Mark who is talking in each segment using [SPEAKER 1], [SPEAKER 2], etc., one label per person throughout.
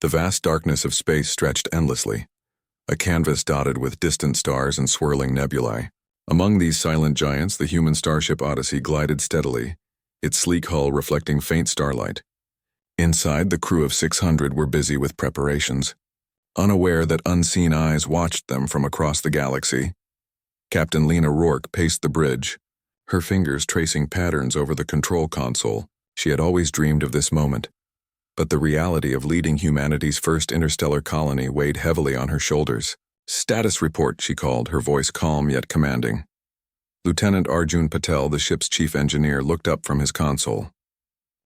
[SPEAKER 1] The vast darkness of space stretched endlessly, a canvas dotted with distant stars and swirling nebulae. Among these silent giants, the human starship Odyssey glided steadily, its sleek hull reflecting faint starlight. Inside, the crew of 600 were busy with preparations, unaware that unseen eyes watched them from across the galaxy. Captain Lena Rourke paced the bridge, her fingers tracing patterns over the control console. She had always dreamed of this moment, but the reality of leading humanity's first interstellar colony weighed heavily on her shoulders. "Status report," she called, her voice calm yet commanding. Lieutenant Arjun Patel, the ship's chief engineer, looked up from his console.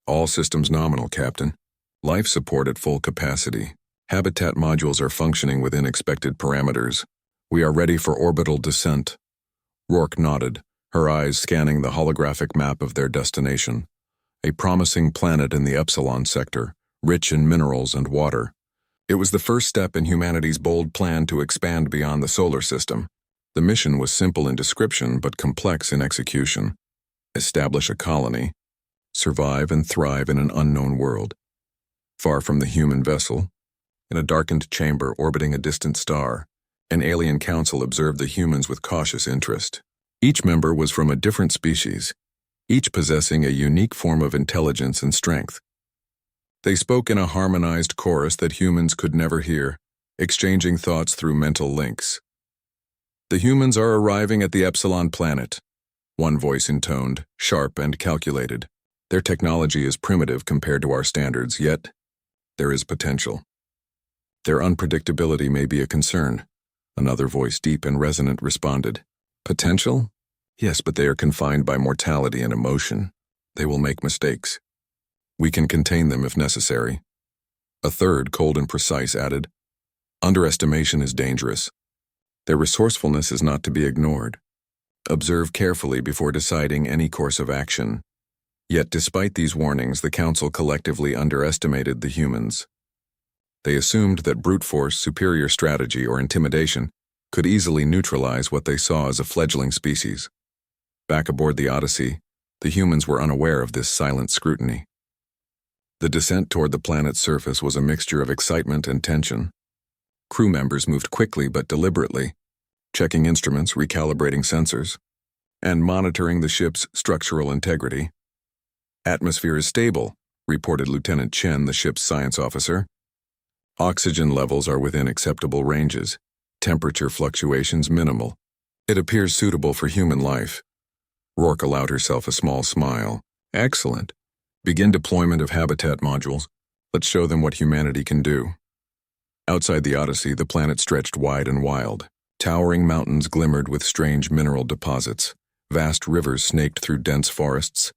[SPEAKER 1] "All systems nominal, Captain. Life support at full capacity. Habitat modules are functioning within expected parameters. We are ready for orbital descent." Rourke nodded, her eyes scanning the holographic map of their destination. A promising planet in the Epsilon sector, rich in minerals and water. It was the first step in humanity's bold plan to expand beyond the solar system. The mission was simple in description but complex in execution. Establish a colony. Survive and thrive in an unknown world. Far from the human vessel, in a darkened chamber orbiting a distant star, an alien council observed the humans with cautious interest. Each member was from a different species, each possessing a unique form of intelligence and strength. They spoke in a harmonized chorus that humans could never hear, exchanging thoughts through mental links. "The humans are arriving at the Epsilon planet," one voice intoned, sharp and calculated. "Their technology is primitive compared to our standards, yet there is potential. Their unpredictability may be a concern," another voice, deep and resonant, responded. "Potential? Yes, but they are confined by mortality and emotion. They will make mistakes. We can contain them if necessary." A third, cold and precise, added, "Underestimation is dangerous. Their resourcefulness is not to be ignored. Observe carefully before deciding any course of action." Yet despite these warnings, the Council collectively underestimated the humans. They assumed that brute force, superior strategy, or intimidation could easily neutralize what they saw as a fledgling species. Back aboard the Odyssey, the humans were unaware of this silent scrutiny. The descent toward the planet's surface was a mixture of excitement and tension. Crew members moved quickly but deliberately, checking instruments, recalibrating sensors, and monitoring the ship's structural integrity. "Atmosphere is stable," reported Lieutenant Chen, the ship's science officer. "Oxygen levels are within acceptable ranges. Temperature fluctuations minimal. It appears suitable for human life." Rourke allowed herself a small smile. "Excellent. Begin deployment of habitat modules. Let's show them what humanity can do." Outside the Odyssey, the planet stretched wide and wild. Towering mountains glimmered with strange mineral deposits. Vast rivers snaked through dense forests,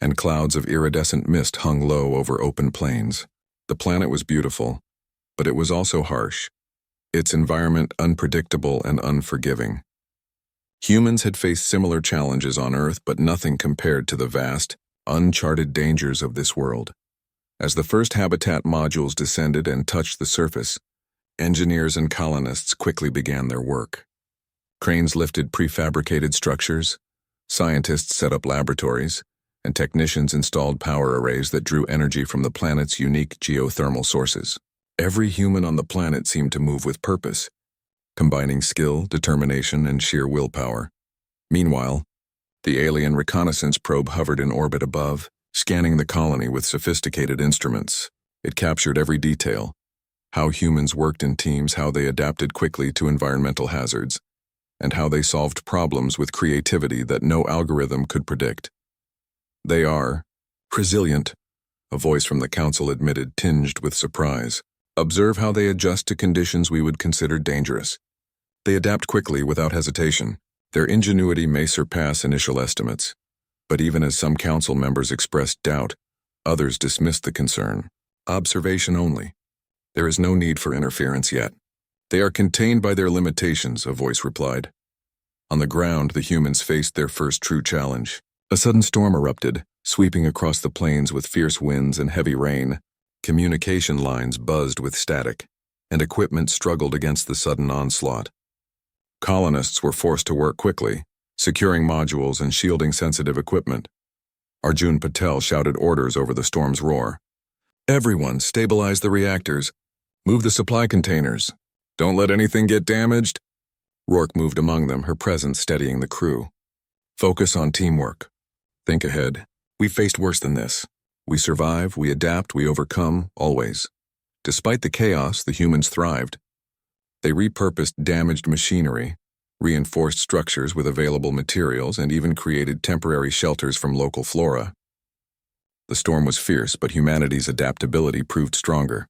[SPEAKER 1] and clouds of iridescent mist hung low over open plains. The planet was beautiful, but it was also harsh, its environment unpredictable and unforgiving. Humans had faced similar challenges on Earth, but nothing compared to the vast, uncharted dangers of this world. As the first habitat modules descended and touched the surface, engineers and colonists quickly began their work. Cranes lifted prefabricated structures, scientists set up laboratories, and technicians installed power arrays that drew energy from the planet's unique geothermal sources. Every human on the planet seemed to move with purpose, combining skill, determination, and sheer willpower. Meanwhile, the alien reconnaissance probe hovered in orbit above, scanning the colony with sophisticated instruments. It captured every detail: how humans worked in teams, how they adapted quickly to environmental hazards, and how they solved problems with creativity that no algorithm could predict. "They are resilient," a voice from the Council admitted, tinged with surprise. "Observe how they adjust to conditions we would consider dangerous. They adapt quickly without hesitation. Their ingenuity may surpass initial estimates, but even as some Council members expressed doubt, others dismissed the concern. Observation only. There is no need for interference yet. They are contained by their limitations," a voice replied. On the ground, the humans faced their first true challenge. A sudden storm erupted, sweeping across the plains with fierce winds and heavy rain. Communication lines buzzed with static, and equipment struggled against the sudden onslaught. Colonists were forced to work quickly, securing modules and shielding sensitive equipment. Arjun Patel shouted orders over the storm's roar. "Everyone, stabilize the reactors. Move the supply containers. Don't let anything get damaged. Rourke moved among them, her presence steadying the crew. Focus on teamwork. Think ahead. We've faced worse than this. We survive, we adapt, we overcome, always. Despite the chaos, the humans thrived. They repurposed damaged machinery, reinforced structures with available materials, and even created temporary shelters from local flora. The storm was fierce, but humanity's adaptability proved stronger.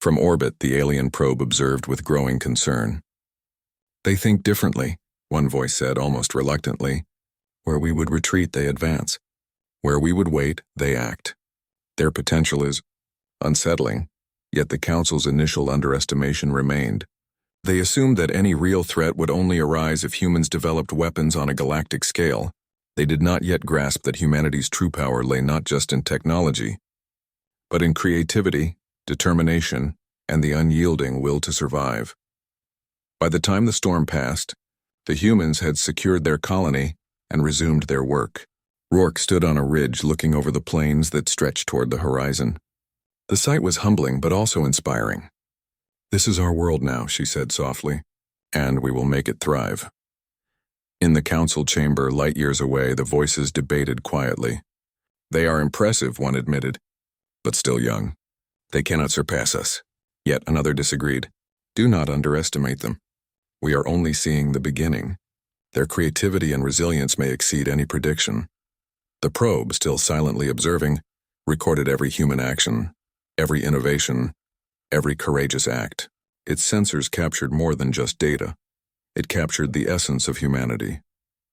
[SPEAKER 1] From orbit, the alien probe observed with growing concern. They think differently, one voice said almost reluctantly. Where we would retreat, they advance. Where we would wait, they act. Their potential is unsettling, yet the Council's initial underestimation remained. They assumed that any real threat would only arise if humans developed weapons on a galactic scale. They did not yet grasp that humanity's true power lay not just in technology, but in creativity, determination, and the unyielding will to survive. By the time the storm passed, the humans had secured their colony and resumed their work. Rourke stood on a ridge looking over the plains that stretched toward the horizon. The sight was humbling but also inspiring. This is our world now, she said softly, and we will make it thrive. In the council chamber, light years away, the voices debated quietly. They are impressive, one admitted, but still young. They cannot surpass us. Yet another disagreed. Do not underestimate them. We are only seeing the beginning. Their creativity and resilience may exceed any prediction. The probe, still silently observing, recorded every human action, every innovation, every courageous act. Its sensors captured more than just data. It captured the essence of humanity,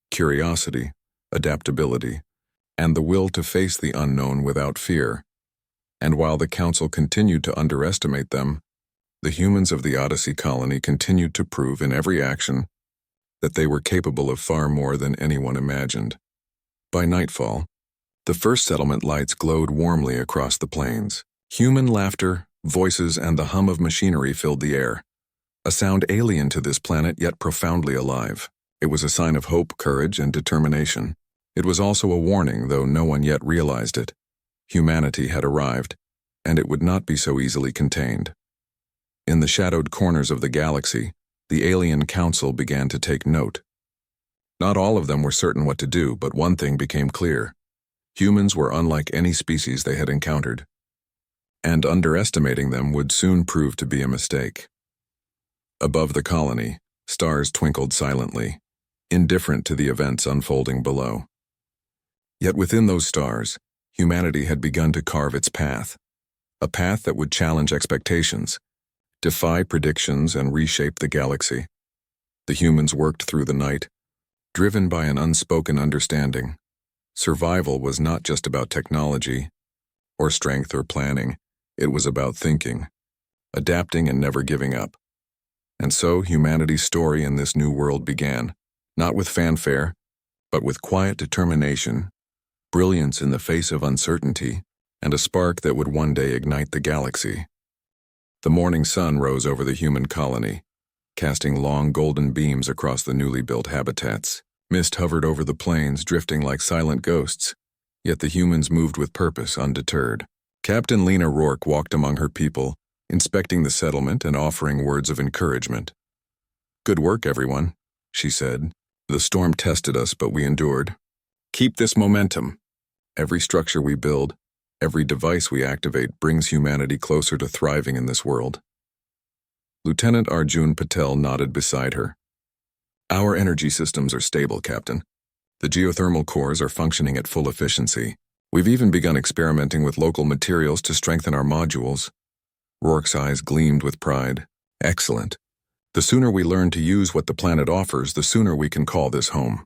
[SPEAKER 1] curiosity, adaptability, and the will to face the unknown without fear. And while the Council continued to underestimate them, the humans of the Odyssey colony continued to prove in every action that they were capable of far more than anyone imagined. By nightfall, the first settlement lights glowed warmly across the plains. Human laughter, voices, and the hum of machinery filled the air. A sound alien to this planet, yet profoundly alive. It was a sign of hope, courage, and determination. It was also a warning, though no one yet realized it. Humanity had arrived, and it would not be so easily contained. In the shadowed corners of the galaxy, the alien council began to take note. Not all of them were certain what to do, but one thing became clear. Humans were unlike any species they had encountered, and underestimating them would soon prove to be a mistake. Above the colony, stars twinkled silently, indifferent to the events unfolding below. Yet within those stars, humanity had begun to carve its path, a path that would challenge expectations, defy predictions, and reshape the galaxy. The humans worked through the night, driven by an unspoken understanding. Survival was not just about technology, or strength or planning. It was about thinking, adapting, and never giving up. And so humanity's story in this new world began, not with fanfare, but with quiet determination, brilliance in the face of uncertainty, and a spark that would one day ignite the galaxy. The morning sun rose over the human colony, casting long golden beams across the newly built habitats. Mist hovered over the plains, drifting like silent ghosts, yet the humans moved with purpose, undeterred. Captain Lena Rourke walked among her people, inspecting the settlement and offering words of encouragement. "Good work, everyone," she said. "The storm tested us, but we endured. Keep this momentum. Every structure we build, every device we activate brings humanity closer to thriving in this world." Lieutenant Arjun Patel nodded beside her. "Our energy systems are stable, Captain. The geothermal cores are functioning at full efficiency. We've even begun experimenting with local materials to strengthen our modules." Rourke's eyes gleamed with pride. "Excellent. The sooner we learn to use what the planet offers, the sooner we can call this home."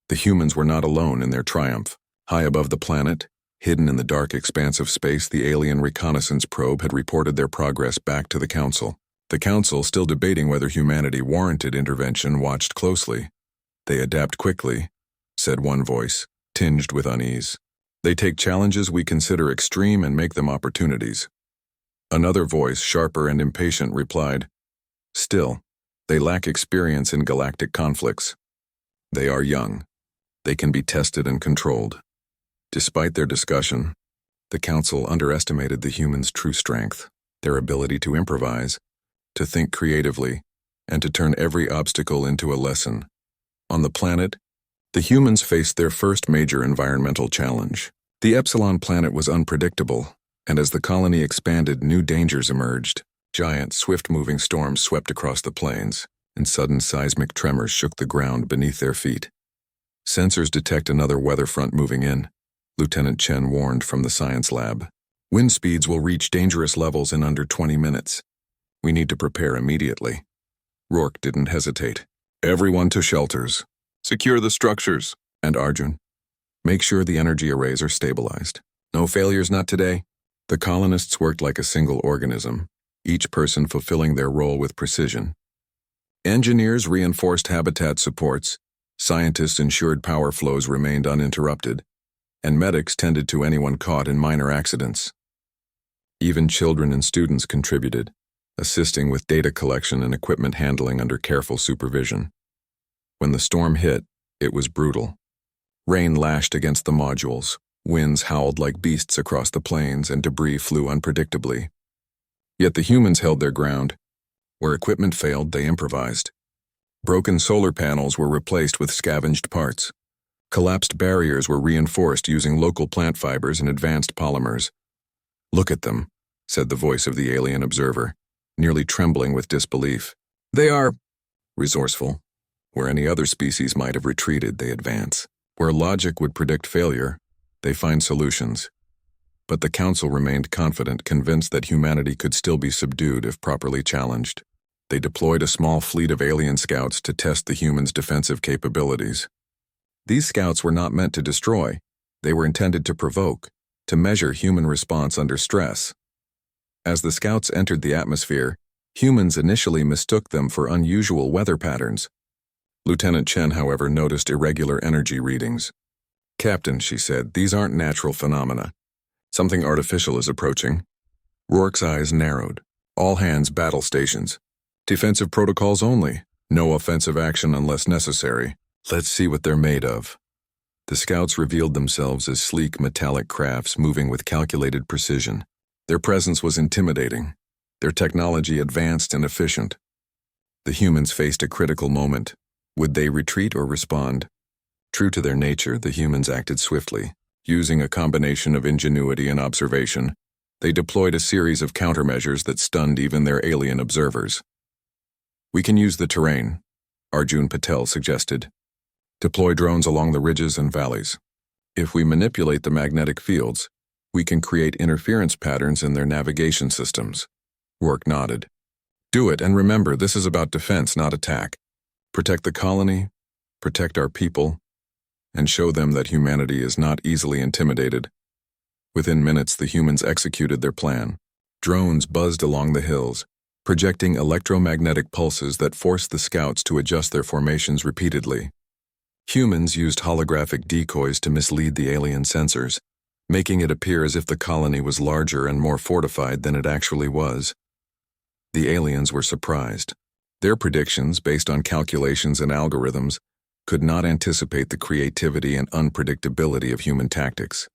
[SPEAKER 1] The humans were not alone in their triumph. High above the planet, hidden in the dark expanse of space, the alien reconnaissance probe had reported their progress back to the Council. The Council, still debating whether humanity warranted intervention, watched closely. "They adapt quickly," said one voice, tinged with unease. "They take challenges we consider extreme and make them opportunities." Another voice, sharper and impatient, replied, "Still, they lack experience in galactic conflicts. They are young. They can be tested and controlled." Despite their discussion, the Council underestimated the humans' true strength. their ability to improvise, to think creatively, and to turn every obstacle into a lesson. On the planet, the humans faced their first major environmental challenge. The Epsilon planet was unpredictable, and as the colony expanded, new dangers emerged. Giant, swift-moving storms swept across the plains, and sudden seismic tremors shook the ground beneath their feet. Sensors detect another weather front moving in, Lieutenant Chen warned from the science lab. Wind speeds will reach dangerous levels in under 20 minutes. We need to prepare immediately. Rourke didn't hesitate. Everyone to shelters. Secure the structures. And Arjun, make sure the energy arrays are stabilized. No failures, not today. The colonists worked like a single organism, each person fulfilling their role with precision. Engineers reinforced habitat supports, scientists ensured power flows remained uninterrupted, and medics tended to anyone caught in minor accidents. Even children and students contributed, assisting with data collection and equipment handling under careful supervision. When the storm hit, it was brutal. Rain lashed against the modules, winds howled like beasts across the plains, and debris flew unpredictably. Yet the humans held their ground. Where equipment failed, they improvised. Broken solar panels were replaced with scavenged parts. Collapsed barriers were reinforced using local plant fibers and advanced polymers. "Look at them," said the voice of the alien observer, nearly trembling with disbelief. "They are resourceful. Where any other species might have retreated, they advance. Where logic would predict failure, they find solutions." But the Council remained confident, convinced that humanity could still be subdued if properly challenged. They deployed a small fleet of alien scouts to test the humans' defensive capabilities. These scouts were not meant to destroy. They were intended to provoke, to measure human response under stress. As the scouts entered the atmosphere, humans initially mistook them for unusual weather patterns. Lieutenant Chen, however, noticed irregular energy readings. "Captain," she said, "these aren't natural phenomena. Something artificial is approaching." Rourke's eyes narrowed. "All hands battle stations. Defensive protocols only. No offensive action unless necessary. Let's see what they're made of." The scouts revealed themselves as sleek metallic crafts moving with calculated precision. Their presence was intimidating, their technology advanced and efficient. The humans faced a critical moment. Would they retreat or respond? True to their nature, the humans acted swiftly. Using a combination of ingenuity and observation, they deployed a series of countermeasures that stunned even their alien observers. "We can use the terrain," Arjun Patel suggested. "Deploy drones along the ridges and valleys. If we manipulate the magnetic fields, we can create interference patterns in their navigation systems." Rourke nodded. "Do it, and remember, this is about defense, not attack. Protect the colony, protect our people, and show them that humanity is not easily intimidated." Within minutes, the humans executed their plan. Drones buzzed along the hills, projecting electromagnetic pulses that forced the scouts to adjust their formations repeatedly. Humans used holographic decoys to mislead the alien sensors, making it appear as if the colony was larger and more fortified than it actually was. The aliens were surprised. Their predictions, based on calculations and algorithms, could not anticipate the creativity and unpredictability of human tactics.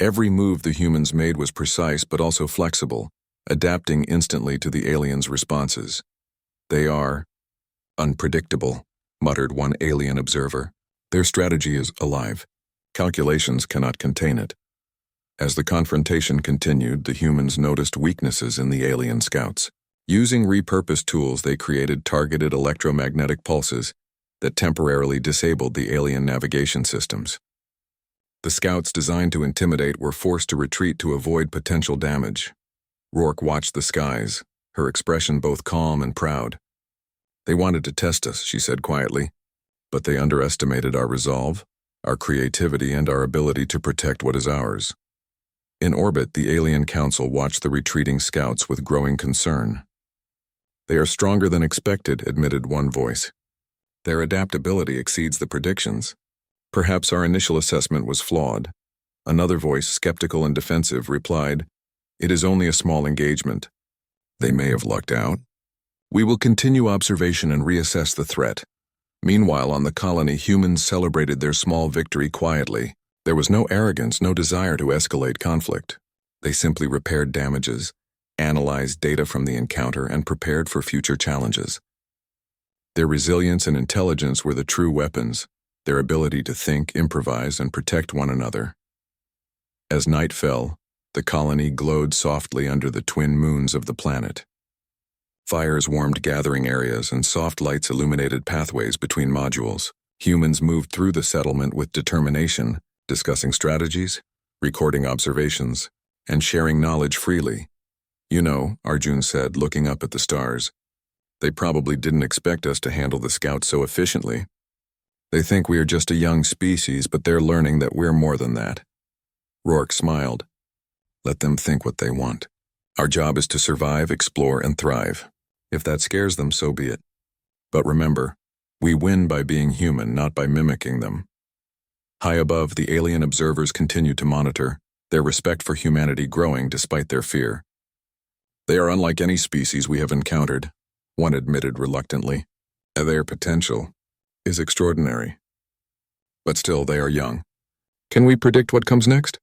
[SPEAKER 1] Every move the humans made was precise but also flexible, adapting instantly to the aliens' responses. "They are unpredictable," muttered one alien observer. "Their strategy is alive. Calculations cannot contain it." As the confrontation continued, the humans noticed weaknesses in the alien scouts. Using repurposed tools, they created targeted electromagnetic pulses that temporarily disabled the alien navigation systems. The scouts designed to intimidate were forced to retreat to avoid potential damage. Rourke watched the skies, her expression both calm and proud. "They wanted to test us," she said quietly, "but they underestimated our resolve, our creativity, and our ability to protect what is ours." In orbit, the alien council watched the retreating scouts with growing concern. "They are stronger than expected," admitted one voice. "Their adaptability exceeds the predictions. Perhaps our initial assessment was flawed." Another voice, skeptical and defensive, replied, "It is only a small engagement. They may have lucked out. We will continue observation and reassess the threat." Meanwhile, on the colony, humans celebrated their small victory quietly. There was no arrogance, no desire to escalate conflict. They simply repaired damages, analyzed data from the encounter, and prepared for future challenges. Their resilience and intelligence were the true weapons, their ability to think, improvise, and protect one another. As night fell, the colony glowed softly under the twin moons of the planet. Fires warmed gathering areas and soft lights illuminated pathways between modules. Humans moved through the settlement with determination, discussing strategies, recording observations, and sharing knowledge freely. "You know," Arjun said, looking up at the stars, "they probably didn't expect us to handle the scouts so efficiently. They think we are just a young species, but they're learning that we're more than that." Rourke smiled. "Let them think what they want. Our job is to survive, explore, and thrive. If that scares them, so be it. But remember, we win by being human, not by mimicking them." High above, the alien observers continued to monitor, their respect for humanity growing despite their fear. "They are unlike any species we have encountered," one admitted reluctantly. "Their potential is extraordinary. But still, they are young. Can we predict what comes next?"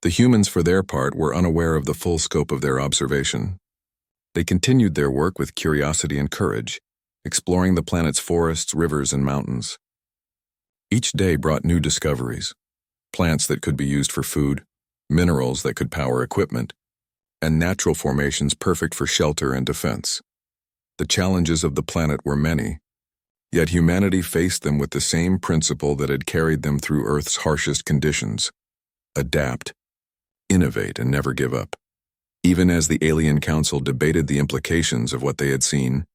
[SPEAKER 1] The humans, for their part, were unaware of the full scope of their observation. They continued their work with curiosity and courage, exploring the planet's forests, rivers, and mountains. Each day brought new discoveries: plants that could be used for food, minerals that could power equipment, and natural formations perfect for shelter and defense. The challenges of the planet were many, yet humanity faced them with the same principle that had carried them through Earth's harshest conditions: adapt, innovate, and never give up. Even as the Alien Council debated the implications of what they had seen,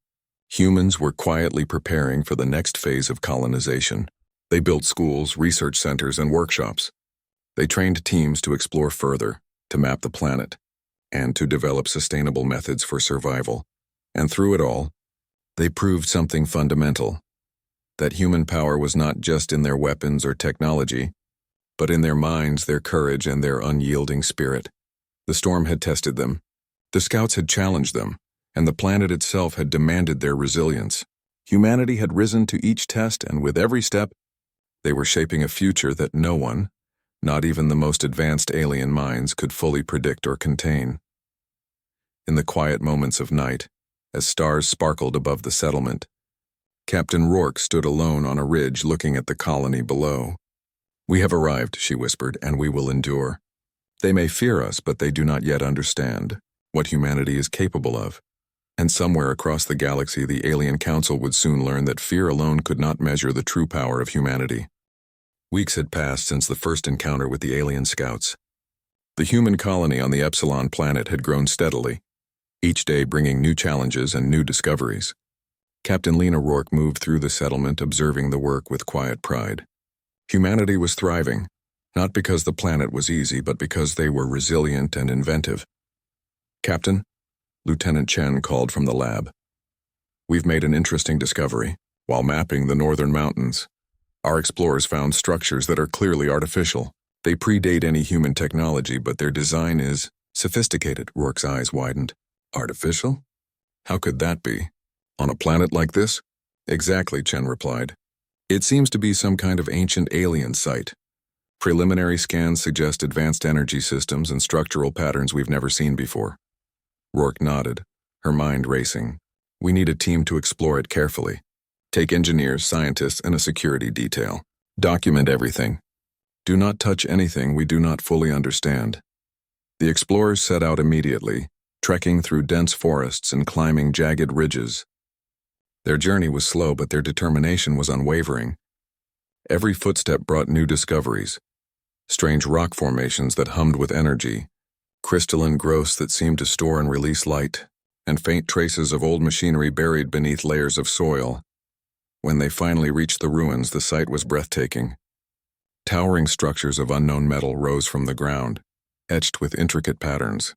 [SPEAKER 1] humans were quietly preparing for the next phase of colonization. They built schools, research centers, and workshops. They trained teams to explore further, to map the planet, and to develop sustainable methods for survival. And through it all, they proved something fundamental: that human power was not just in their weapons or technology, but in their minds, their courage, and their unyielding spirit. The storm had tested them, the scouts had challenged them, and the planet itself had demanded their resilience. Humanity had risen to each test, and with every step, they were shaping a future that no one, not even the most advanced alien minds, could fully predict or contain. In the quiet moments of night, as stars sparkled above the settlement, Captain Rourke stood alone on a ridge looking at the colony below. "We have arrived," she whispered, "and we will endure. They may fear us, but they do not yet understand what humanity is capable of." And somewhere across the galaxy, the Alien Council would soon learn that fear alone could not measure the true power of humanity. Weeks had passed since the first encounter with the alien scouts. The human colony on the Epsilon planet had grown steadily, each day bringing new challenges and new discoveries. Captain Lena Rourke moved through the settlement, observing the work with quiet pride. Humanity was thriving, not because the planet was easy, but because they were resilient and inventive. "Captain," Lieutenant Chen called from the lab, "we've made an interesting discovery. While mapping the northern mountains, our explorers found structures that are clearly artificial. They predate any human technology, but their design is sophisticated." Rourke's eyes widened. "Artificial? How could that be? On a planet like this?" "Exactly," Chen replied. "It seems to be some kind of ancient alien site. Preliminary scans suggest advanced energy systems and structural patterns we've never seen before." Rourke nodded, her mind racing. "We need a team to explore it carefully. Take engineers, scientists, and a security detail. Document everything. Do not touch anything we do not fully understand." The explorers set out immediately, trekking through dense forests and climbing jagged ridges. Their journey was slow, but their determination was unwavering. Every footstep brought new discoveries: strange rock formations that hummed with energy, crystalline growths that seemed to store and release light, and faint traces of old machinery buried beneath layers of soil. When they finally reached the ruins, the sight was breathtaking. Towering structures of unknown metal rose from the ground, etched with intricate patterns.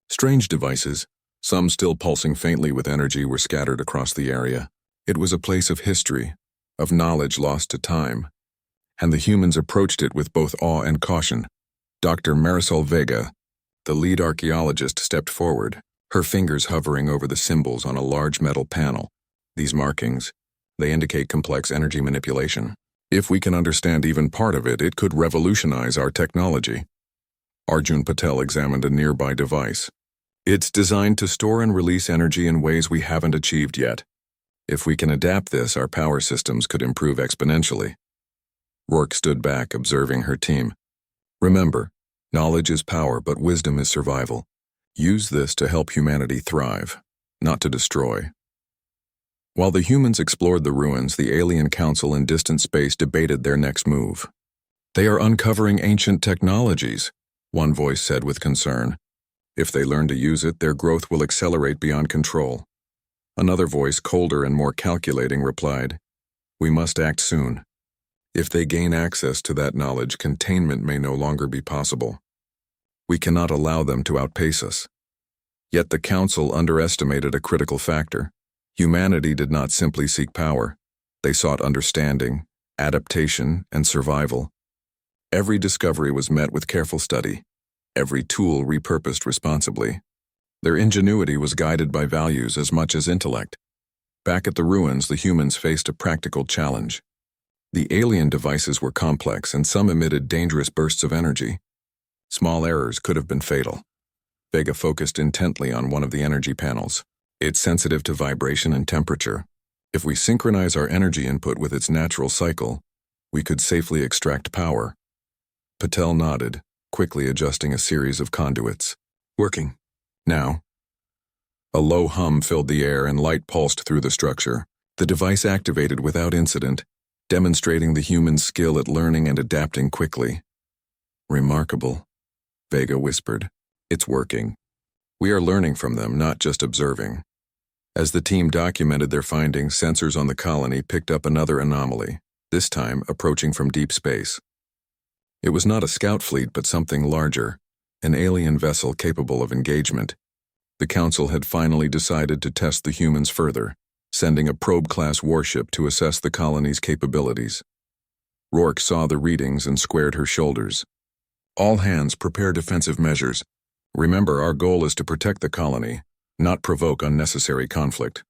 [SPEAKER 1] Strange devices, some still pulsing faintly with energy, were scattered across the area. It was a place of history, of knowledge lost to time, and the humans approached it with both awe and caution. Dr. Marisol Vega, the lead archaeologist, stepped forward, her fingers hovering over the symbols on a large metal panel. "These markings, they indicate complex energy manipulation. If we can understand even part of it, it could revolutionize our technology." Arjun Patel examined a nearby device. It's designed to store and release energy in ways we haven't achieved yet. If we can adapt this, our power systems could improve exponentially. Rourke stood back, observing her team. Remember, knowledge is power, but wisdom is survival. Use this to help humanity thrive, not to destroy. While the humans explored the ruins, the alien council in distant space debated their next move. They are uncovering ancient technologies, one voice said with concern. If they learn to use it, their growth will accelerate beyond control. Another voice, colder and more calculating, replied, "We must act soon. If they gain access to that knowledge, containment may no longer be possible. We cannot allow them to outpace us." Yet the council underestimated a critical factor. Humanity did not simply seek power. They sought understanding, adaptation, and survival. Every discovery was met with careful study, every tool repurposed responsibly. Their ingenuity was guided by values as much as intellect. Back at the ruins, the humans faced a practical challenge. The alien devices were complex, and some emitted dangerous bursts of energy. Small errors could have been fatal. Vega focused intently on one of the energy panels. It's sensitive to vibration and temperature. If we synchronize our energy input with its natural cycle, we could safely extract power. Patel nodded, quickly adjusting a series of conduits. Working. Now. A low hum filled the air and light pulsed through the structure. The device activated without incident, demonstrating the human skill at learning and adapting quickly. Remarkable, Vega whispered. It's working. We are learning from them, not just observing. As the team documented their findings, sensors on the colony picked up another anomaly, this time approaching from deep space. It was not a scout fleet, but something larger, an alien vessel capable of engagement. The Council had finally decided to test the humans further, sending a probe-class warship to assess the colony's capabilities. Rourke saw the readings and squared her shoulders. All hands, prepare defensive measures. Remember, our goal is to protect the colony, not provoke unnecessary conflict.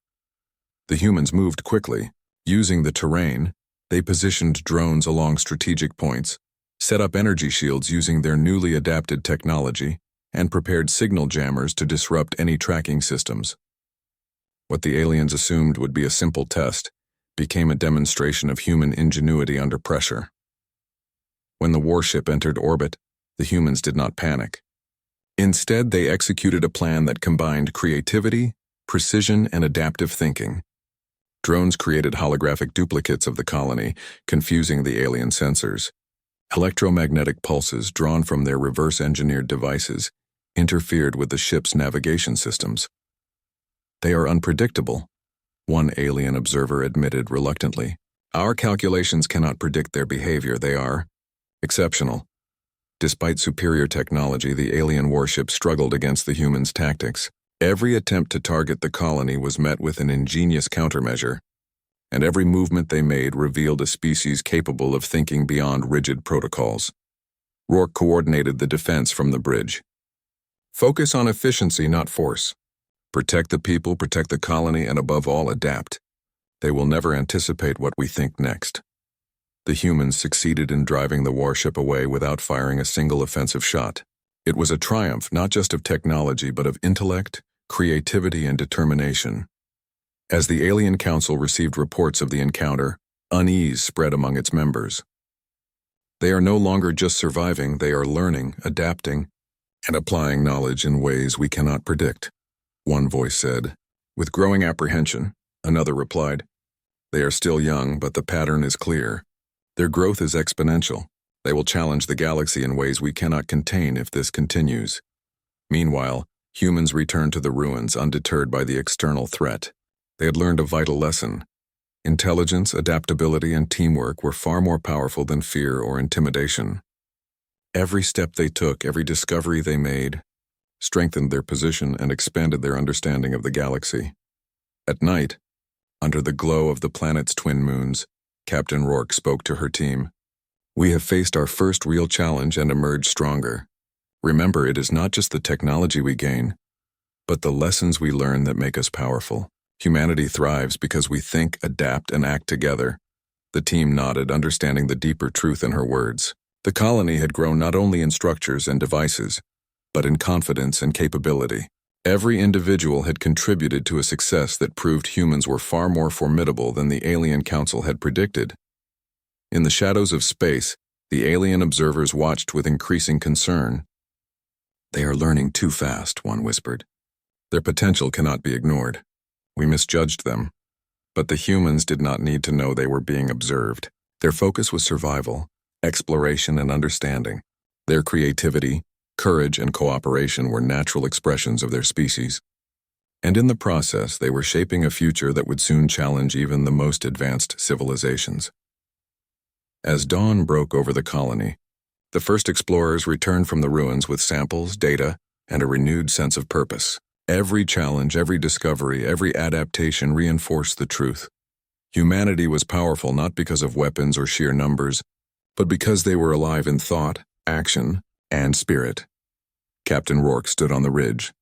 [SPEAKER 1] The humans moved quickly. Using the terrain, they positioned drones along strategic points, set up energy shields using their newly adapted technology, and prepared signal jammers to disrupt any tracking systems. What the aliens assumed would be a simple test became a demonstration of human ingenuity under pressure. When the warship entered orbit, the humans did not panic. Instead, they executed a plan that combined creativity, precision, and adaptive thinking. Drones created holographic duplicates of the colony, confusing the alien sensors. Electromagnetic pulses drawn from their reverse-engineered devices interfered with the ship's navigation systems. They are unpredictable, one alien observer admitted reluctantly. Our calculations cannot predict their behavior. They are exceptional. Despite superior technology, the alien warship struggled against the humans' tactics. Every attempt to target the colony was met with an ingenious countermeasure, and every movement they made revealed a species capable of thinking beyond rigid protocols. Rourke coordinated the defense from the bridge. Focus on efficiency, not force. Protect the people, protect the colony, and above all, adapt. They will never anticipate what we think next. The humans succeeded in driving the warship away without firing a single offensive shot. It was a triumph not just of technology but of intellect, creativity, and determination. As the Alien Council received reports of the encounter, unease spread among its members. They are no longer just surviving, they are learning, adapting, and applying knowledge in ways we cannot predict, one voice said. With growing apprehension, another replied, "They are still young, but the pattern is clear. Their growth is exponential. They will challenge the galaxy in ways we cannot contain if this continues." Meanwhile, humans returned to the ruins undeterred by the external threat. They had learned a vital lesson. Intelligence, adaptability, and teamwork were far more powerful than fear or intimidation. Every step they took, every discovery they made, strengthened their position and expanded their understanding of the galaxy. At night, under the glow of the planet's twin moons, Captain Rourke spoke to her team. "We have faced our first real challenge and emerged stronger. Remember, it is not just the technology we gain, but the lessons we learn that make us powerful. Humanity thrives because we think, adapt, and act together." The team nodded, understanding the deeper truth in her words. The colony had grown not only in structures and devices, but in confidence and capability. Every individual had contributed to a success that proved humans were far more formidable than the Alien Council had predicted. In the shadows of space, the alien observers watched with increasing concern. "They are learning too fast," one whispered. "Their potential cannot be ignored. We misjudged them." But the humans did not need to know they were being observed. Their focus was survival, exploration, and understanding. Their creativity, courage, and cooperation were natural expressions of their species. And in the process, they were shaping a future that would soon challenge even the most advanced civilizations. As dawn broke over the colony, the first explorers returned from the ruins with samples, data, and a renewed sense of purpose. Every challenge, every discovery, every adaptation reinforced the truth. Humanity was powerful not because of weapons or sheer numbers, but because they were alive in thought, action, and spirit. Captain Rourke stood on the ridge,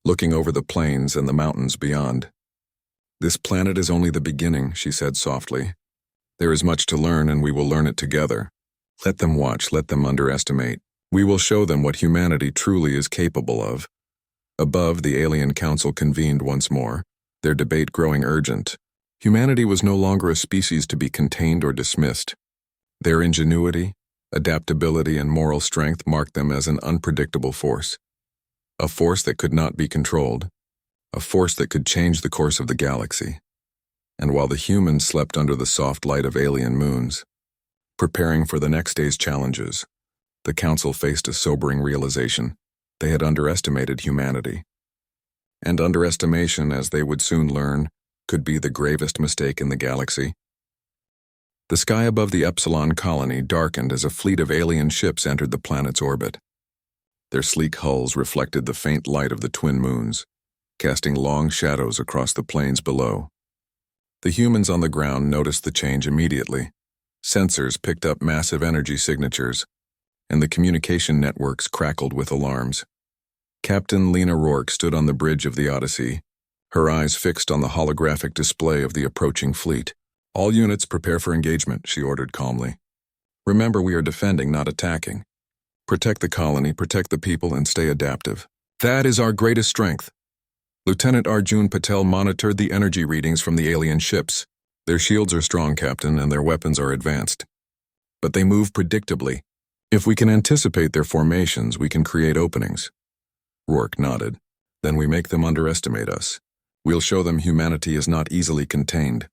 [SPEAKER 1] looking over the plains and the mountains beyond. "This planet is only the beginning," she said softly. "There is much to learn, and we will learn it together. Let them watch, let them underestimate. We will show them what humanity truly is capable of." Above, the Alien Council convened once more, their debate growing urgent. Humanity was no longer a species to be contained or dismissed. Their ingenuity, adaptability, and moral strength marked them as an unpredictable force. A force that could not be controlled. A force that could change the course of the galaxy. And while the humans slept under the soft light of alien moons, preparing for the next day's challenges, the Council faced a sobering realization. They had underestimated humanity. And underestimation, as they would soon learn, could be the gravest mistake in the galaxy. The sky above the Epsilon colony darkened as a fleet of alien ships entered the planet's orbit. Their sleek hulls reflected the faint light of the twin moons, casting long shadows across the plains below. The humans on the ground noticed the change immediately. Sensors picked up massive energy signatures, and the communication networks crackled with alarms. Captain Lena Rourke stood on the bridge of the Odyssey, her eyes fixed on the holographic display of the approaching fleet. "All units prepare for engagement," she ordered calmly. "Remember, we are defending, not attacking. Protect the colony, protect the people, and stay adaptive. That is our greatest strength." Lieutenant Arjun Patel monitored the energy readings from the alien ships. "Their shields are strong, Captain, and their weapons are advanced. But they move predictably. If we can anticipate their formations, we can create openings." Rourke nodded. "Then we make them underestimate us. We'll show them humanity is not easily contained."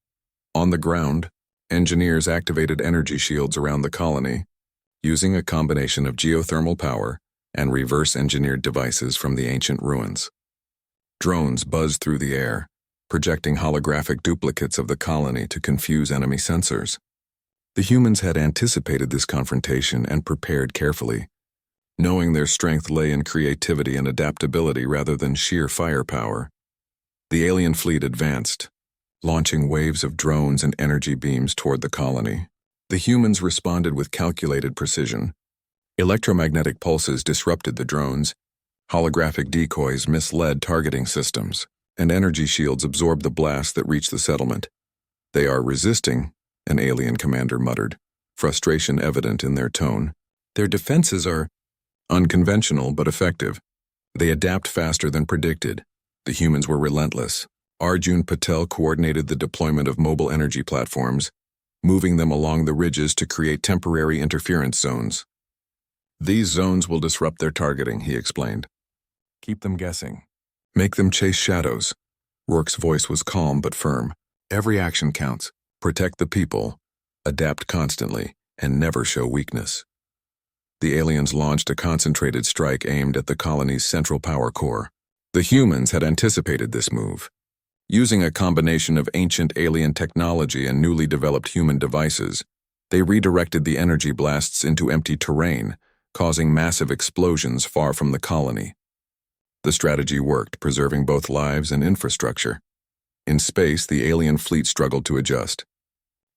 [SPEAKER 1] On the ground, engineers activated energy shields around the colony, using a combination of geothermal power and reverse-engineered devices from the ancient ruins. Drones buzzed through the air, projecting holographic duplicates of the colony to confuse enemy sensors. The humans had anticipated this confrontation and prepared carefully, knowing their strength lay in creativity and adaptability rather than sheer firepower. The alien fleet advanced, launching waves of drones and energy beams toward the colony. The humans responded with calculated precision. Electromagnetic pulses disrupted the drones, holographic decoys misled targeting systems, and energy shields absorbed the blasts that reached the settlement. "They are resisting," an alien commander muttered, frustration evident in their tone. "Their defenses are unconventional but effective. They adapt faster than predicted." The humans were relentless. Arjun Patel coordinated the deployment of mobile energy platforms, moving them along the ridges to create temporary interference zones. "These zones will disrupt their targeting," he explained. "Keep them guessing. Make them chase shadows." Rourke's voice was calm but firm. "Every action counts. Protect the people, adapt constantly, and never show weakness." The aliens launched a concentrated strike aimed at the colony's central power core. The humans had anticipated this move. Using a combination of ancient alien technology and newly developed human devices, they redirected the energy blasts into empty terrain, causing massive explosions far from the colony. The strategy worked, preserving both lives and infrastructure. In space, the alien fleet struggled to adjust.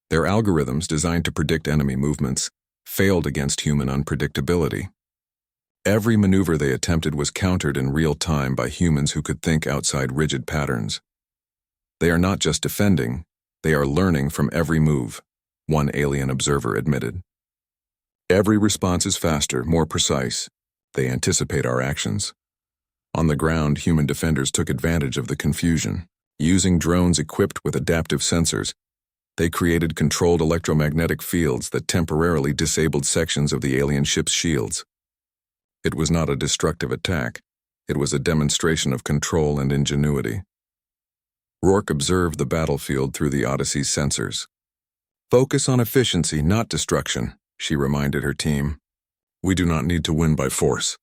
[SPEAKER 1] Their algorithms, designed to predict enemy movements, failed against human unpredictability. Every maneuver they attempted was countered in real time by humans who could think outside rigid patterns. "They are not just defending, they are learning from every move," one alien observer admitted. "Every response is faster, more precise. They anticipate our actions." On the ground, human defenders took advantage of the confusion. Using drones equipped with adaptive sensors, they created controlled electromagnetic fields that temporarily disabled sections of the alien ship's shields. It was not a destructive attack. It was a demonstration of control and ingenuity. Rourke observed the battlefield through the Odyssey's sensors. "Focus on efficiency, not destruction," she reminded her team. "We do not need to win by force.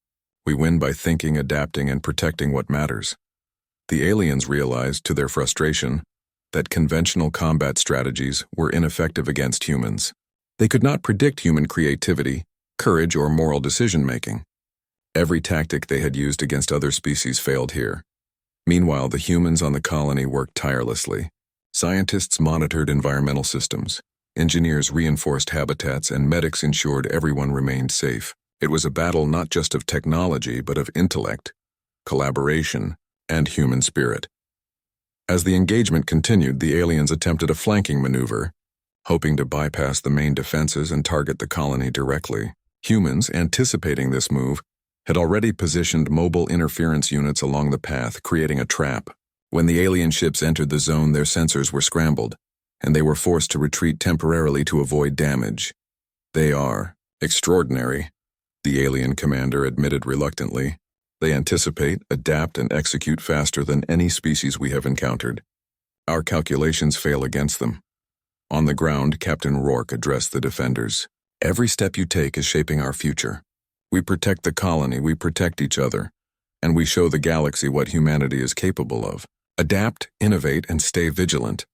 [SPEAKER 1] We win by thinking, adapting, and protecting what matters." The aliens realized, to their frustration, that conventional combat strategies were ineffective against humans. They could not predict human creativity, courage, or moral decision-making. Every tactic they had used against other species failed here. Meanwhile, the humans on the colony worked tirelessly. Scientists monitored environmental systems. Engineers reinforced habitats, and medics ensured everyone remained safe. It was a battle not just of technology, but of intellect, collaboration, and human spirit. As the engagement continued, the aliens attempted a flanking maneuver, hoping to bypass the main defenses and target the colony directly. Humans, anticipating this move, had already positioned mobile interference units along the path, creating a trap. When the alien ships entered the zone, their sensors were scrambled, and they were forced to retreat temporarily to avoid damage. "They are extraordinary," the alien commander admitted reluctantly. "They anticipate, adapt, and execute faster than any species we have encountered. Our calculations fail against them." On the ground, Captain Rourke addressed the defenders. "Every step you take is shaping our future. We protect the colony, we protect each other, and we show the galaxy what humanity is capable of. Adapt, innovate, and stay vigilant."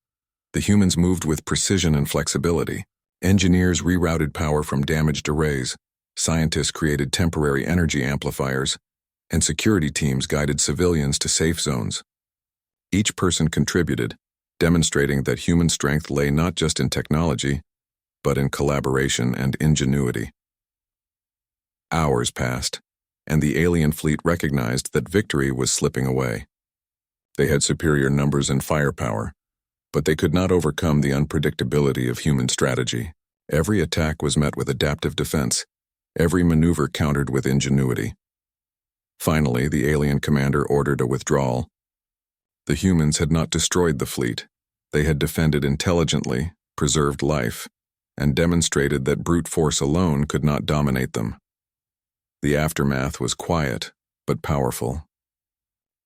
[SPEAKER 1] The humans moved with precision and flexibility. Engineers rerouted power from damaged arrays. Scientists created temporary energy amplifiers, and security teams guided civilians to safe zones. Each person contributed, demonstrating that human strength lay not just in technology, but in collaboration and ingenuity. Hours passed, and the alien fleet recognized that victory was slipping away. They had superior numbers and firepower, but they could not overcome the unpredictability of human strategy. Every attack was met with adaptive defense, every maneuver countered with ingenuity. Finally, the alien commander ordered a withdrawal. The humans had not destroyed the fleet. They had defended intelligently, preserved life, and demonstrated that brute force alone could not dominate them. The aftermath was quiet, but powerful.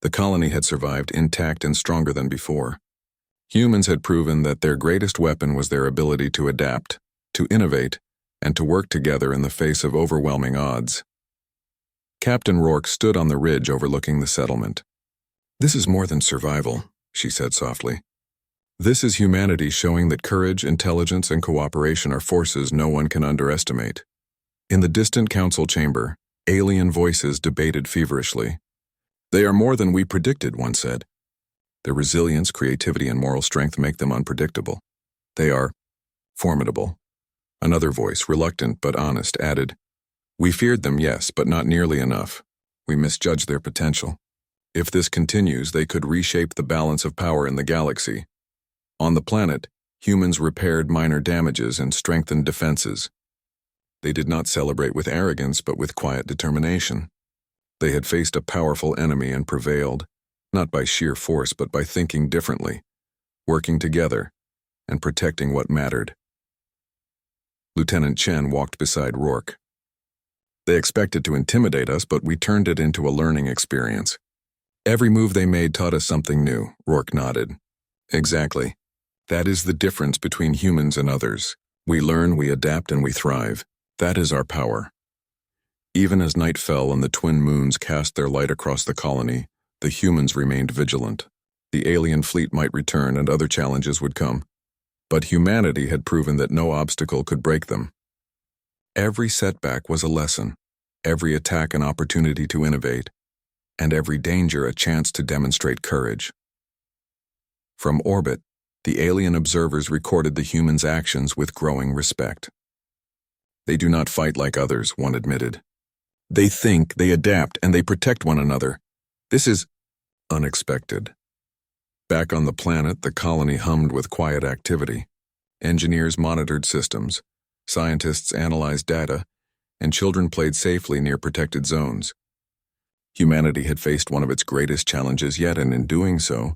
[SPEAKER 1] The colony had survived intact and stronger than before. Humans had proven that their greatest weapon was their ability to adapt, to innovate, and to work together in the face of overwhelming odds. Captain Rourke stood on the ridge overlooking the settlement. "This is more than survival," she said softly. "This is humanity showing that courage, intelligence, and cooperation are forces no one can underestimate." In the distant council chamber, alien voices debated feverishly. "They are more than we predicted," one said. "Their resilience, creativity, and moral strength make them unpredictable. They are formidable." Another voice, reluctant but honest, added, "We feared them, yes, but not nearly enough. We misjudged their potential. If this continues, they could reshape the balance of power in the galaxy." On the planet, humans repaired minor damages and strengthened defenses. They did not celebrate with arrogance, but with quiet determination. They had faced a powerful enemy and prevailed, not by sheer force, but by thinking differently, working together, and protecting what mattered. Lieutenant Chen walked beside Rourke. "They expected to intimidate us, but we turned it into a learning experience. Every move they made taught us something new," Rourke nodded. "Exactly. That is the difference between humans and others. We learn, we adapt, and we thrive. That is our power." Even as night fell and the twin moons cast their light across the colony, the humans remained vigilant. The alien fleet might return and other challenges would come, but humanity had proven that no obstacle could break them. Every setback was a lesson, every attack an opportunity to innovate, and every danger a chance to demonstrate courage. From orbit, the alien observers recorded the humans' actions with growing respect. "They do not fight like others," one admitted. "They think, they adapt, and they protect one another. This is unexpected." Back on the planet, the colony hummed with quiet activity. Engineers monitored systems, scientists analyzed data, and children played safely near protected zones. Humanity had faced one of its greatest challenges yet, and in doing so,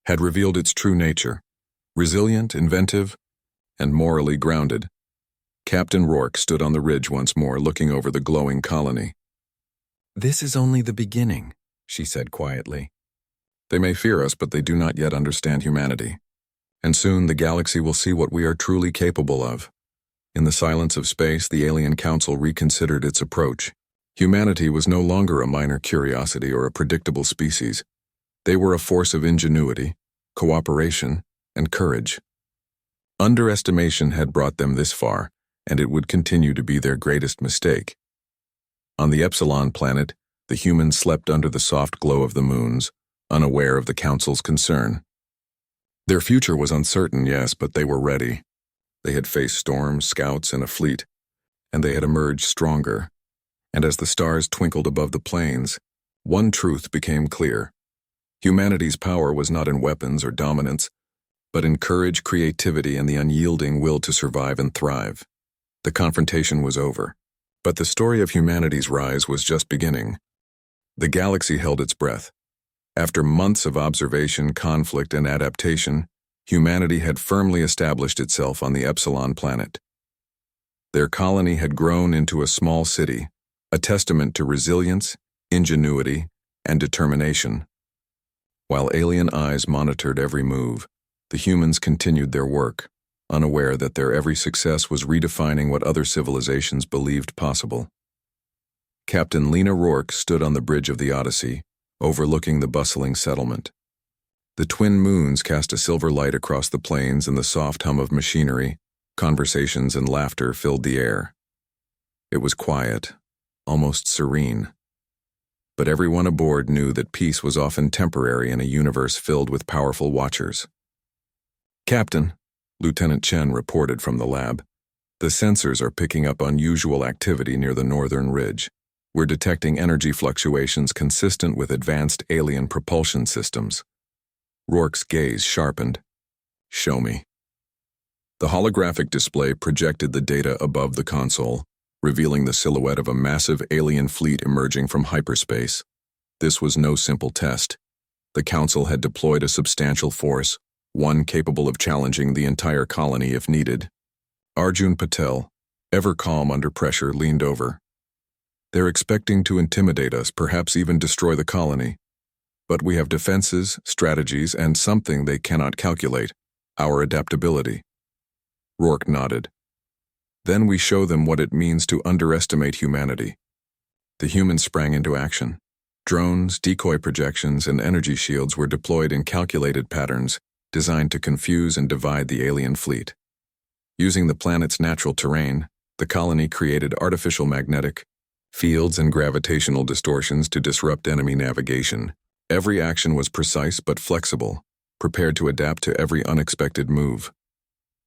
[SPEAKER 1] had revealed its true nature, resilient, inventive, and morally grounded. Captain Rourke stood on the ridge once more, looking over the glowing colony. "This is only the beginning," she said quietly. "They may fear us, but they do not yet understand humanity. And soon the galaxy will see what we are truly capable of." In the silence of space, the alien council reconsidered its approach. Humanity was no longer a minor curiosity or a predictable species. They were a force of ingenuity, cooperation, and courage. Underestimation had brought them this far, and it would continue to be their greatest mistake. On the Epsilon planet, the humans slept under the soft glow of the moons, unaware of the Council's concern. Their future was uncertain, yes, but they were ready. They had faced storms, scouts, and a fleet, and they had emerged stronger. And as the stars twinkled above the plains, one truth became clear. Humanity's power was not in weapons or dominance, but in courage, creativity, and the unyielding will to survive and thrive. The confrontation was over, but the story of humanity's rise was just beginning. The galaxy held its breath. After months of observation, conflict, and adaptation, humanity had firmly established itself on the Epsilon planet. Their colony had grown into a small city, a testament to resilience, ingenuity, and determination. While alien eyes monitored every move, the humans continued their work, unaware that their every success was redefining what other civilizations believed possible. Captain Lena Rourke stood on the bridge of the Odyssey, overlooking the bustling settlement. The twin moons cast a silver light across the plains, and the soft hum of machinery, conversations, and laughter filled the air. It was quiet, almost serene. But everyone aboard knew that peace was often temporary in a universe filled with powerful watchers. "Captain," Lieutenant Chen reported from the lab, "the sensors are picking up unusual activity near the northern ridge. We're detecting energy fluctuations consistent with advanced alien propulsion systems." Rourke's gaze sharpened. "Show me." The holographic display projected the data above the console, revealing the silhouette of a massive alien fleet emerging from hyperspace. This was no simple test. The Council had deployed a substantial force, one capable of challenging the entire colony if needed. Arjun Patel, ever calm under pressure, leaned over. "They're expecting to intimidate us, perhaps even destroy the colony. But we have defenses, strategies, and something they cannot calculate: our adaptability." Rourke nodded. "Then we show them what it means to underestimate humanity." The humans sprang into action. Drones, decoy projections, and energy shields were deployed in calculated patterns, designed to confuse and divide the alien fleet. Using the planet's natural terrain, the colony created artificial magnetic fields and gravitational distortions to disrupt enemy navigation. Every action was precise but flexible, prepared to adapt to every unexpected move.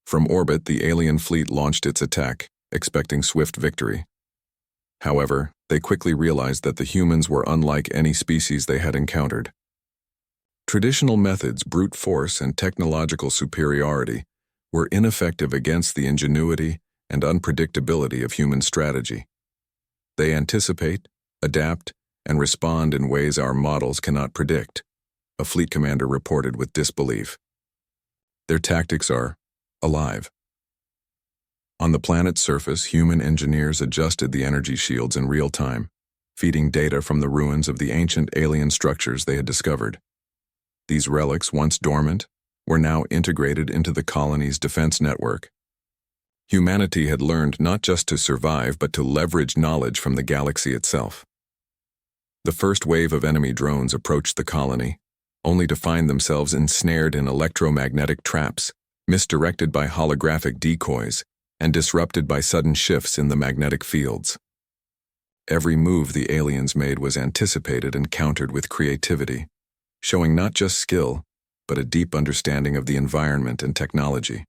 [SPEAKER 1] From orbit, the alien fleet launched its attack, expecting swift victory. However, they quickly realized that the humans were unlike any species they had encountered. Traditional methods, brute force, and technological superiority were ineffective against the ingenuity and unpredictability of human strategy. They anticipate, adapt, and respond in ways our models cannot predict, a fleet commander reported with disbelief. Their tactics are alive. On the planet's surface, human engineers adjusted the energy shields in real time, feeding data from the ruins of the ancient alien structures they had discovered. These relics, once dormant, were now integrated into the colony's defense network. Humanity had learned not just to survive, but to leverage knowledge from the galaxy itself. The first wave of enemy drones approached the colony, only to find themselves ensnared in electromagnetic traps, misdirected by holographic decoys, and disrupted by sudden shifts in the magnetic fields. Every move the aliens made was anticipated and countered with creativity, showing not just skill, but a deep understanding of the environment and technology.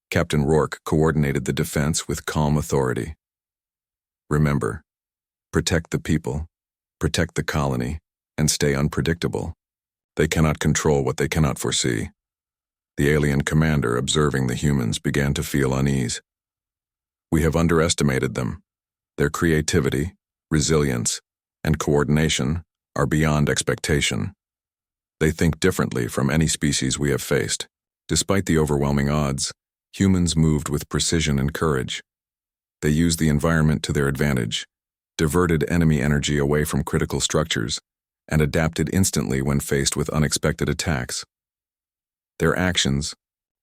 [SPEAKER 1] Captain Rourke coordinated the defense with calm authority. "Remember, protect the people, protect the colony, and stay unpredictable. They cannot control what they cannot foresee." The alien commander, observing the humans, began to feel unease. "We have underestimated them. Their creativity, resilience, and coordination are beyond expectation. They think differently from any species we have faced. Despite the overwhelming odds, humans moved with precision and courage. They used the environment to their advantage, diverted enemy energy away from critical structures, and adapted instantly when faced with unexpected attacks. Their actions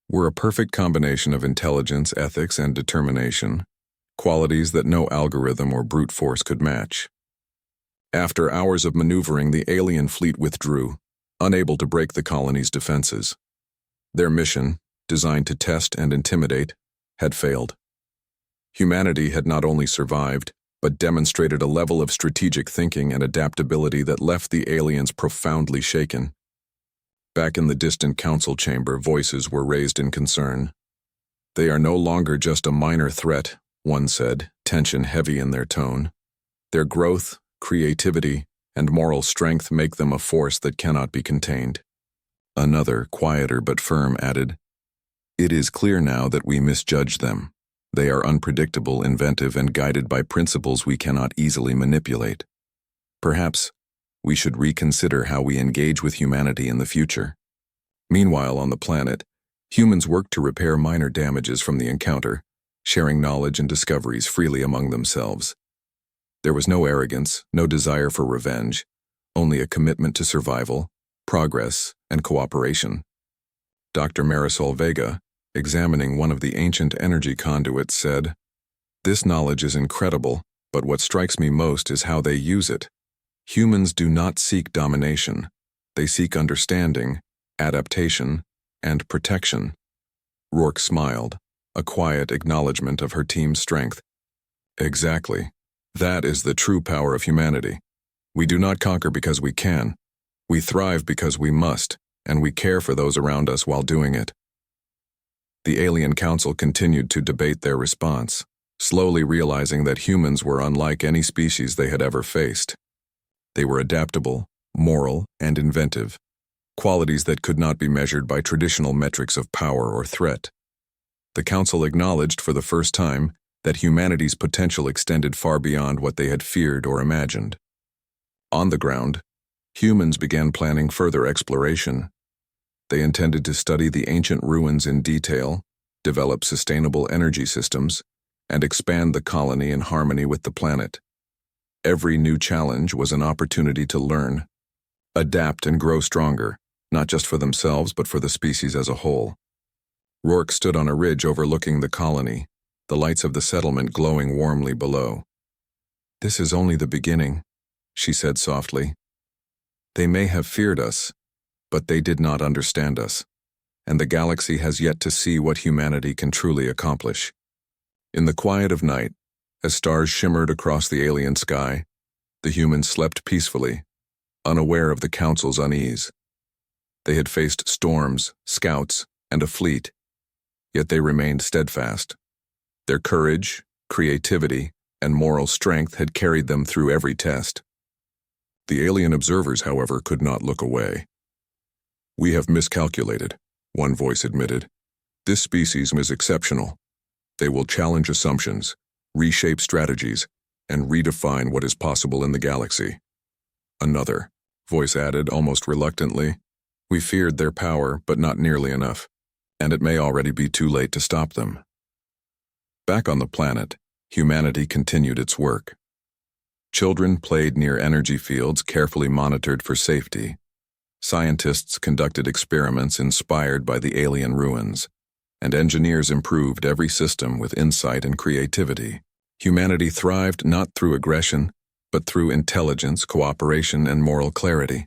[SPEAKER 1] were a perfect combination of intelligence, ethics, and determination, qualities that no algorithm or brute force could match. After hours of maneuvering, the alien fleet withdrew, unable to break the colony's defenses. Their mission, designed to test and intimidate, had failed. Humanity had not only survived, but demonstrated a level of strategic thinking and adaptability that left the aliens profoundly shaken. Back in the distant council chamber, voices were raised in concern. "They are no longer just a minor threat," one said, tension heavy in their tone. "Their growth, creativity, and moral strength make them a force that cannot be contained." Another, quieter but firm, added, "It is clear now that we misjudged them. They are unpredictable, inventive, and guided by principles we cannot easily manipulate. Perhaps we should reconsider how we engage with humanity in the future." Meanwhile, on the planet, humans worked to repair minor damages from the encounter, sharing knowledge and discoveries freely among themselves. There was no arrogance, no desire for revenge, only a commitment to survival, progress, and cooperation. Dr. Marisol Vega, examining one of the ancient energy conduits, said, "This knowledge is incredible, but what strikes me most is how they use it. Humans do not seek domination. They seek understanding, adaptation, and protection." Rourke smiled, a quiet acknowledgement of her team's strength. "Exactly. That is the true power of humanity. We do not conquer because we can. We thrive because we must, and we care for those around us while doing it." The Alien Council continued to debate their response, slowly realizing that humans were unlike any species they had ever faced. They were adaptable, moral, and inventive, qualities that could not be measured by traditional metrics of power or threat. The Council acknowledged for the first time that humanity's potential extended far beyond what they had feared or imagined. On the ground, humans began planning further exploration. They intended to study the ancient ruins in detail, develop sustainable energy systems, and expand the colony in harmony with the planet. Every new challenge was an opportunity to learn, adapt, and grow stronger, not just for themselves but for the species as a whole. Rourke stood on a ridge overlooking the colony, the lights of the settlement glowing warmly below. "This is only the beginning," she said softly. "They may have feared us, but they did not understand us, and the galaxy has yet to see what humanity can truly accomplish." In the quiet of night, as stars shimmered across the alien sky, the humans slept peacefully, unaware of the Council's unease. They had faced storms, scouts, and a fleet, yet they remained steadfast. Their courage, creativity, and moral strength had carried them through every test. The alien observers, however, could not look away. "We have miscalculated," one voice admitted. "This species is exceptional. They will challenge assumptions, reshape strategies, and redefine what is possible in the galaxy." Another voice added, almost reluctantly, "We feared their power, but not nearly enough, and it may already be too late to stop them." Back on the planet, humanity continued its work. Children played near energy fields carefully monitored for safety. Scientists conducted experiments inspired by the alien ruins, and engineers improved every system with insight and creativity. Humanity thrived not through aggression, but through intelligence, cooperation, and moral clarity.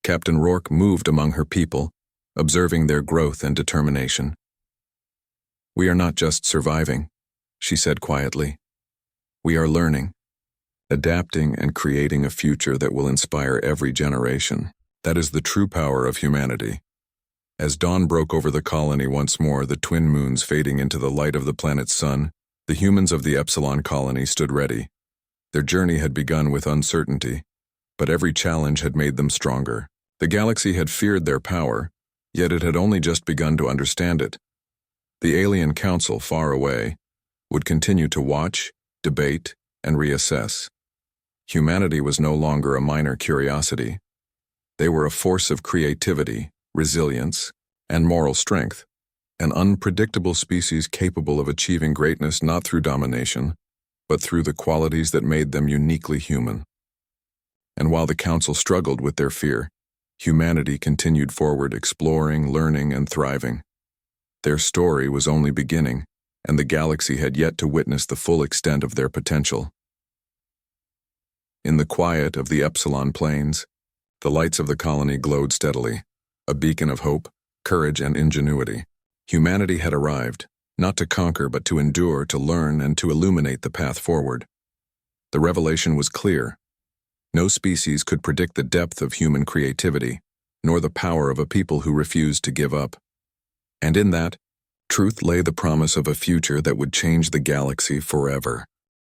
[SPEAKER 1] Captain Rourke moved among her people, observing their growth and determination. "We are not just surviving," she said quietly. "We are learning, adapting, and creating a future that will inspire every generation. That is the true power of humanity." As dawn broke over the colony once more, the twin moons fading into the light of the planet's sun, the humans of the Epsilon colony stood ready. Their journey had begun with uncertainty, but every challenge had made them stronger. The galaxy had feared their power, yet it had only just begun to understand it. The Alien Council, far away, would continue to watch, debate, and reassess. Humanity was no longer a minor curiosity. They were a force of creativity, resilience, and moral strength, an unpredictable species capable of achieving greatness not through domination, but through the qualities that made them uniquely human. And while the Council struggled with their fear, humanity continued forward, exploring, learning, and thriving. Their story was only beginning, and the galaxy had yet to witness the full extent of their potential. In the quiet of the Epsilon Plains, the lights of the colony glowed steadily, a beacon of hope, courage, and ingenuity. Humanity had arrived, not to conquer but to endure, to learn, and to illuminate the path forward. The revelation was clear. No species could predict the depth of human creativity, nor the power of a people who refused to give up. And in that, truth lay the promise of a future that would change the galaxy forever.